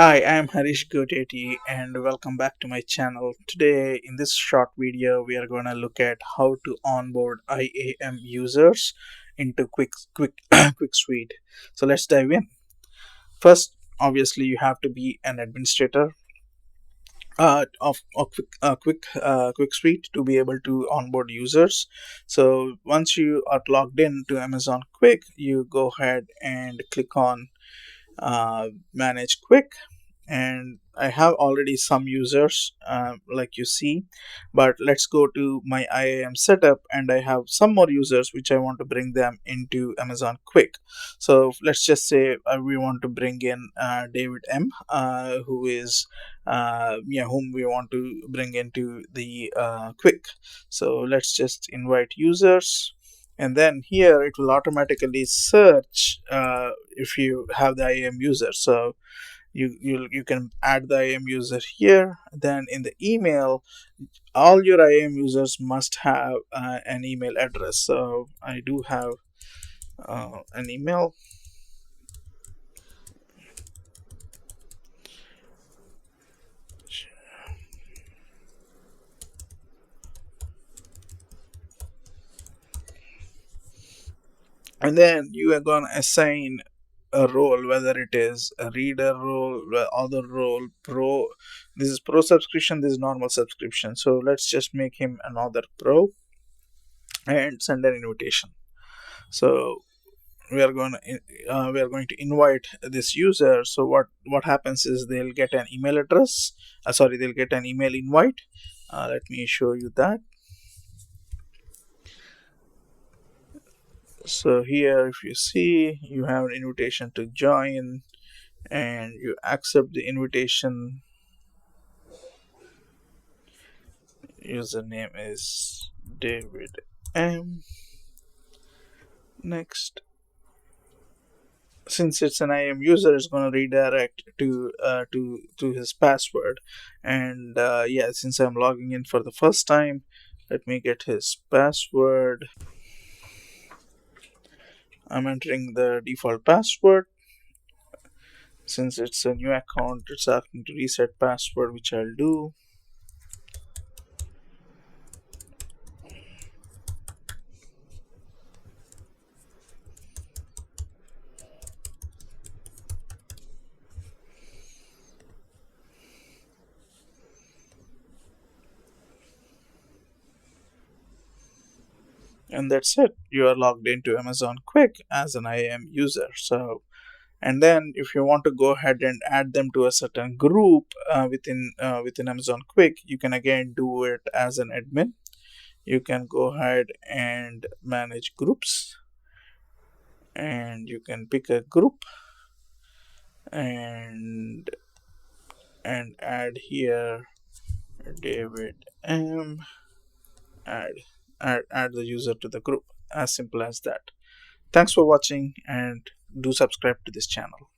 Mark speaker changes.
Speaker 1: Hi, I'm Harish Goteti and welcome back to my channel. Today in this short video we are going to look at how to onboard IAM users into quick suite. So let's dive in. First, obviously you have to be an administrator of quick suite to be able to onboard users. So once you are logged in to Amazon Quick, you go ahead and click on manage quick, and I have already some users like you see, but let's go to my IAM setup and I have some more users which I want to bring them into Amazon Quick. So let's just say we want to bring in David M, who is whom we want to bring into the Quick. So let's just invite users, and then here it will automatically search if you have the IAM user. So you can add the IAM user here. Then in the email, all your IAM users must have an email address. So I do have an email. And then you are going to assign a role, whether it is a reader role, other role, pro. This is pro subscription, this is normal subscription. So let's just make him another pro and send an invitation. So we are going to invite this user. So what happens is they'll get an email address. They'll get an email invite. Let me show you that. So here, if you see, you have an invitation to join, and you accept the invitation. Username is David M. Next. Since it's an IAM user, it's going to redirect to his password. And yeah, since I'm logging in for the first time, let me get his password. I'm entering the default password. Since it's a new account, it's asking to reset password, which I'll do. And that's it. You are logged into Amazon Quick as an IAM user. So, and then if you want to go ahead and add them to a certain group within Amazon Quick, you can again do it as an admin. You can go ahead and manage groups, and you can pick a group and add here David M. Add the user to the group. As simple as that. Thanks for watching, and do subscribe to this channel.